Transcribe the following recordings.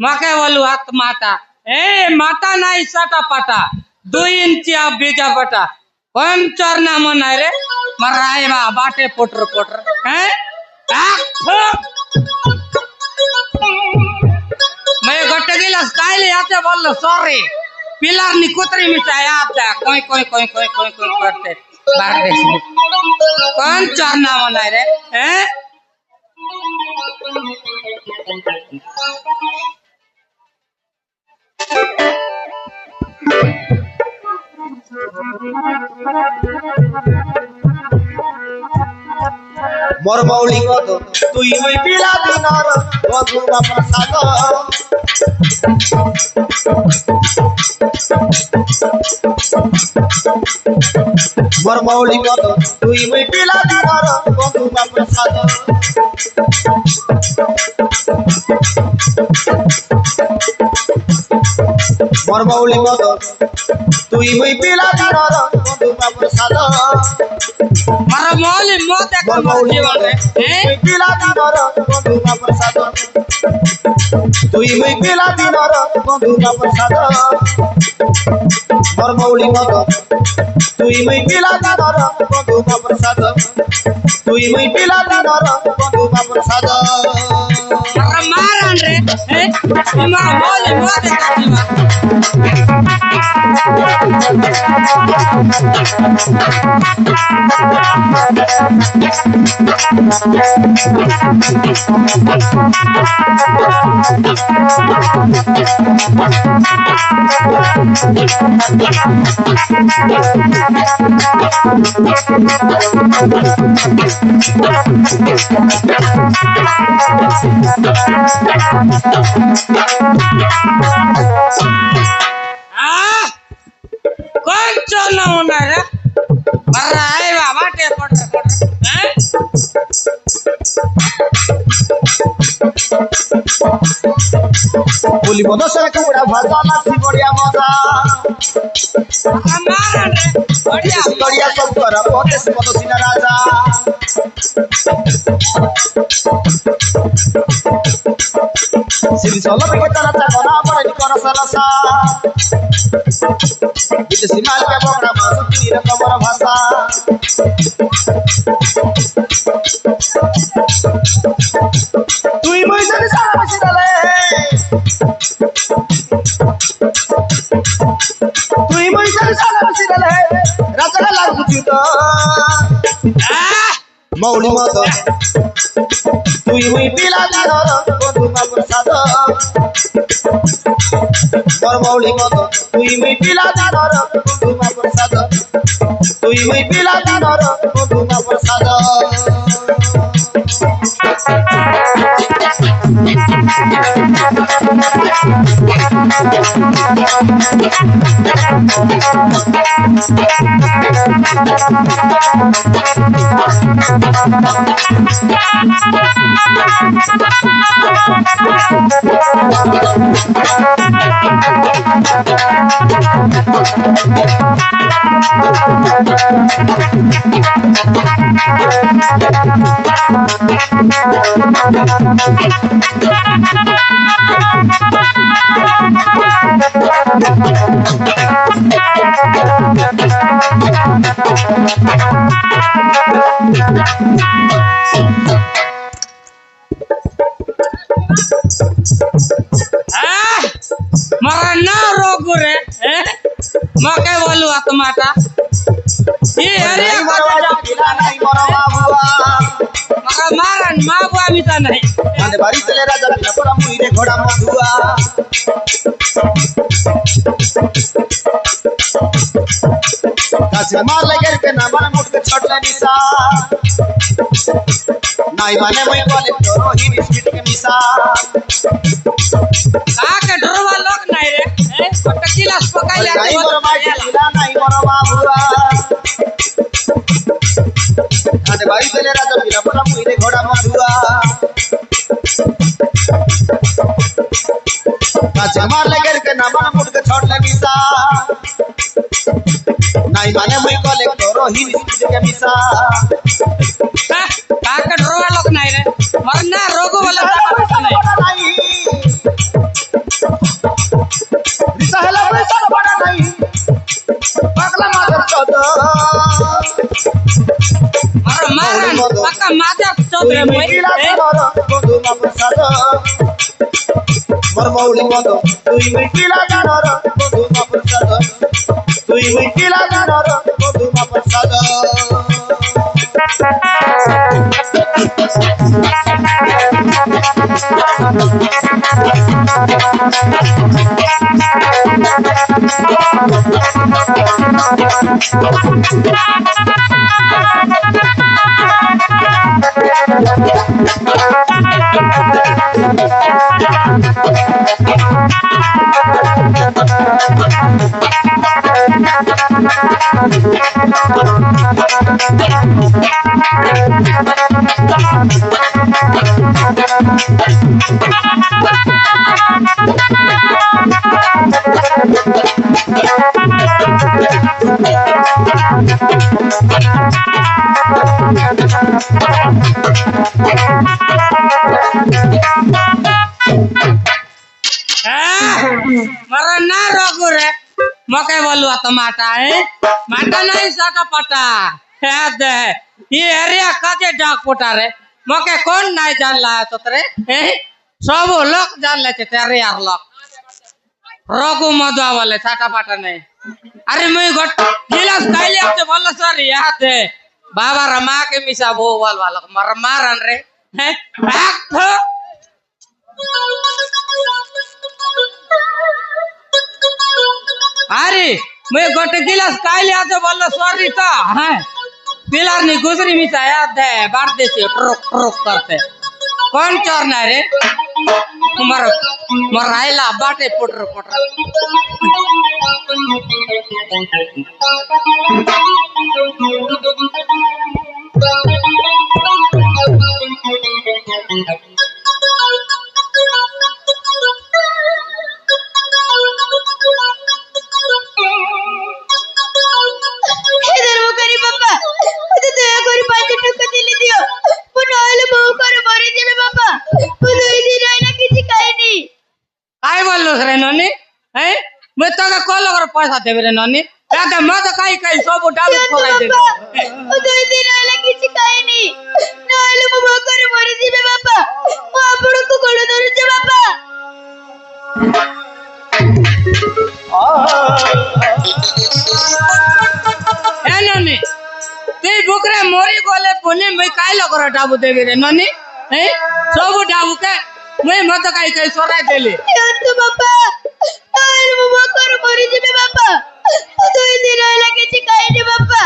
माके बोलू हाथ माता माता नाही साटा पाटा 2 इंची बीजा बटा पंचर ना मना रे मराय मा बाटे पोटर पोटर मैं गट्टे गिलास कायले आते बोल सॉरी पिलर नी कुतरी मिठाई आता कोई कोई कोई कोई कोई कोई करते बाहर देख पंचर ना मना रे मोर मौली कत तुई होई पिला दिनर बंधुवा प्रसाद मोर मौली कत तुई होई पिला दिनर बंधुवा प्रसाद मोर मौली कत तुई होई पिला दिनर बंधुवा प्रसाद मारा मौली मत एक जीवन रे पिला दिनर बंधुवा प्रसाद तुई होई पिला दिनर बंधुवा प्रसाद मोर मौली कत तुई होई पिला दिनर बंधुवा प्रसाद तुई होई पिला दिनर बंधुवा प्रसाद मारा मारन रे मारा मौली मत एक जीवन कौन ना होना रे मरा आए बाबा टे बोली मदो सर कुड़ा भाषा नासी बढ़िया मजा मारन रे बढ़िया बढ़िया सब कर पते से मदो सिना राजा सिरी सोलो के तरह ता बना बड़ी कर सरसा विदेशी माल के बकरा मासु तीनी रकमर भाषा तुई मैं से सारा बसिदले तुई मैं से सारा बसिदले राजा लागु जुतो मौली मत तुई मैं पिला दिनर बंधुवा प्रसाद मोर मौली मत तुई मैं पिला दिनर बंधुवा प्रसाद तुई मैं पिला दिनर बंधुवा प्रसाद मरा ना रोग रे मके बोलू आत्माटा ये अरे पिला नहीं मरो बाबुआ मका मारन मा बुआ मिता नहीं आने बारी चले राजा पिला परा मुइरे घोड़ा मधुआ कासे मार लगे के ना मन मुट के छट ले निसा नहीं माने मैं बोले तोरो ही बिस्किट के मिसा का के डरवा लोग नहीं रे पटकीला पकाई ले नहीं मरो बाटी पिला नहीं मरो बाबुआ आने बारी चले राजा पिला परा मुइरे घोड़ा मधुआ कासे मार लगे के ना मन मुट के छट ले निसा नहीं माने मैं बोले तोरो ही बिस्किट के मिसा का के डरवा लोग नहीं रे मरना रोगो वाला नहीं रिसाला पैसा बड़ा नहीं पगला मादर चौद मर मारन पक्का मादर चौद रे मैं बंधु मा प्रसाद मर मौली बंधु तुई मिथिला जानर बंधु मा प्रसाद तुई मिथिला जानर बंधु मा प्रसाद मरना रोगो रे मके बोलू आत्माटा माटा नहीं साटा पटा दे ये एरिया काजे डाक पोटा रे मके कौन नहीं जान ला तो तेरे सब लोग जान ले तेरे यार लोग रोगो मधुआ वाले साटा पाटा नहीं अरे मैं गट गिलास काइले आपसे बोला सर याद है बाबा रमा के मिसा वो वाला मर मारन रे अरे मैं गोटे गिलास काइले आपसे बोला सॉरी तो हैं पिलर नहीं गुजरी मिसा याद है बार दे से ट्रुक ट्रुक करते कौन चोरना रे मर मराइला बाटे पुटर पुटर काय बोललो रे ननी हैं मैं तो का कॉल कर पैसा देबे रे ननी दादा मैं तो काई काई सब डाल खोराई दे ओ दुई दिन होला किछि खाइनी नहले मो भोकरे मरि जिबे बापा मो आपन को गोड़ धरुचे बापा ए ननी ते भोकरे मोरी गोले पुने मैं काई लगर डाबू देबे रे ननी हैं सब डाबू के मैं मत काई काई सोराई देले तो बापा नहले मो भोकरे मरि जिबे बापा ओ दुई दिन होला किछि खाइनी बापा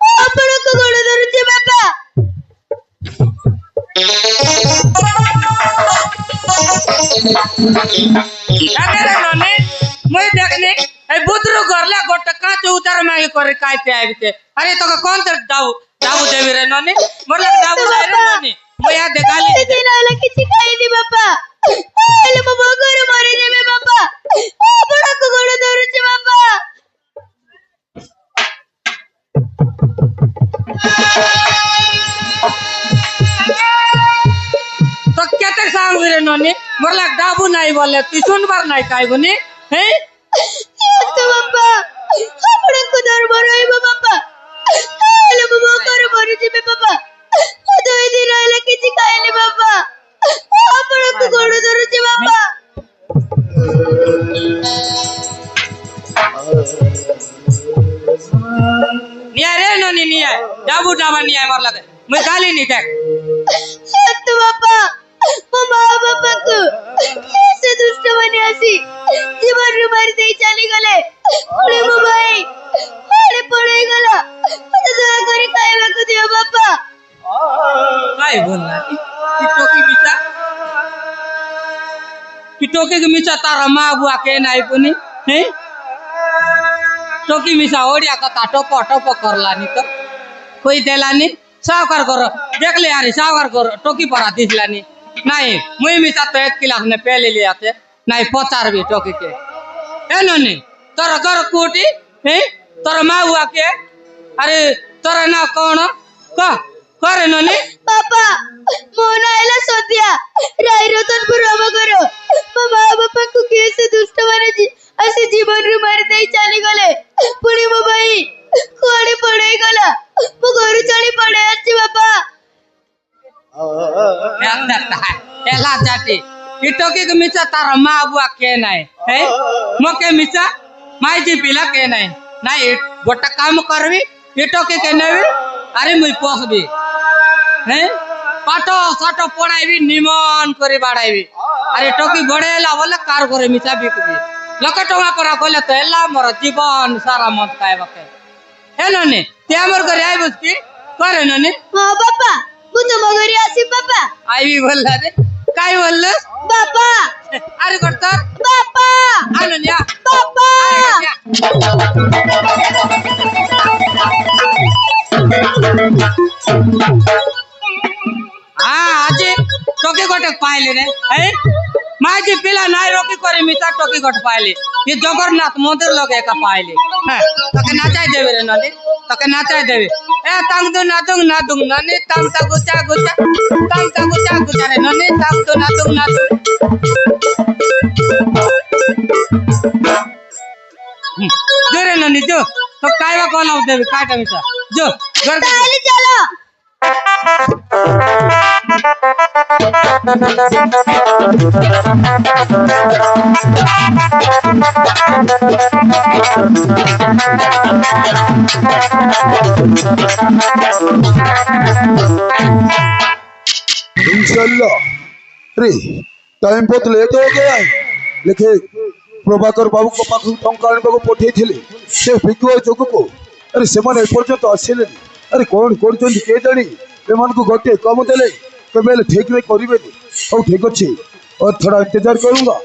मो आपन को गोड़ धरुचे बापा अरे ननी मैं देखने ए बुद्रु करला गोट काच उतार मागे करे काय पे आबिते अरे तो कौन तो डाबू देबे रे ननी मोरला डाबू रे ननी मैं या देखाली दिन होला किछि खाइनी बापा नहले मो भोकरे मरि जिबे बापा मो आपन को गोड़ धरुचे बापा तो केते सांग रे ननी मोरला डाबू नहीं बोले तू सुनबार नहीं काय गुनी हैं तो बापा आपन को धर्म रहइबो बापा नहले मो भोकरे मरि जिबे बापा ओ दुई दिन होला किछि खाइनी बापा आपन को गोड़ धरुचे बापा নিয়ে রে ননি নিয়ে যাবু যাবা নিয়ে আমার লাগে মুই গালি নি দেখ শান্ত বাবা ମୋ ମା ବାପାଙ୍କୁ ଏତେ ଦୁଷ୍ଟ ମାନେ ଆସି ଜୀବନରୁ ମାରି ଦେଇ ଚାଲିଗଲେ ପୁଣି ମୋ ଭାଇ କୁଆଡେ ପଳେଇଗଲା ମତେ ଦୟାକରି ଖାଇବାକୁ ଦିଅ ବାପା काय बोलला ती टोकी मिचा ती टोकी के मिचा तारा मा बुआ के नाही पुनी हे टोकी मिसा ओडिया कथा टोप टोप करलानी तो कोई देलानी सावकार करो देख ले यार सावकार करो टोकी परा दिसलानी नहीं मुई मिसा तो 1 गिलास ने पहले ले आते नहीं 50 भी टोकी के ए ननी तोर घर कोटी हे तोर मा बुआ के अरे तोर ना कौन का करे ननी ବାପା ମୋ ନାଁ ହେଲା ସନ୍ଧ୍ୟା ରାଇ ରତନପୁର ଆମ ଘର ମୋ ମା ବାପାଙ୍କୁ କିଏ ସେ ଦୁଷ୍ଟ ମାନେ ଆସି ଜୀବନରୁ ମାରି ଦେଇ ଚାଲିଗଲେ ପୁଣି ମୋ ଭାଇ କୁଆଡେ ପଳେଇଗଲା ମୁଁ ଘରୁ ଛାଡି ପଳେଇ ଆସିଛି ବାପା एला जाती इटोकी के मिचा तारा मा बुआ के नाही हे मोके मिचा माई जी पिला के नाही नाही गोटा काम करबी इटोकी के नेबी अरे मुई पोसबी हे पाटो साटो पड़ाईबी निमन करे बाड़ाईबी अरे टोकी बड़ेला बोले कार करे मिचा बिकबी लके टोमा परा कोले तो एला मोर जीवन सारा मत खाइबके हे ननी ते हमर घरे आइबस की करे ननी ହଁ ବାପା ମୁଁ ତୁମ ଘରେ ଆସିବି ବାପା आईबी बोलला रे काय बोललस ବାପା अरे करता ବାପା आनन्या ବାପା हाँ आज टोकी गोटे पाइले रे है माजी पिला नाई रोकी करे मिता टोकी गोटे पाइले ये जगन्नाथ मंदिर लगे का पाइले हैं तके नाचाई देवे रे ननी तके नाचाई देवे ए तांग दो नादुंग ननी तांग ता गुचा रे ननी तांग दो नादुंग जो रे ननी जो तो कायवा कोन आउ देवे काटा मिता जो घर के ताली चलो इंशाल्लाह रे टाइम बहुत लेट हो गया है लेकिन प्रभाकर बाबू को पाखु टंका आने को पठे थिले से भिकुआ जोग को अरे से माने पर्यंत आसिले अरे कौन करछन के जानी एमान को गोटे कम देले केबेले ठीक नहीं करिवे और ठीक अछि और थोड़ा इंतजार करूंगा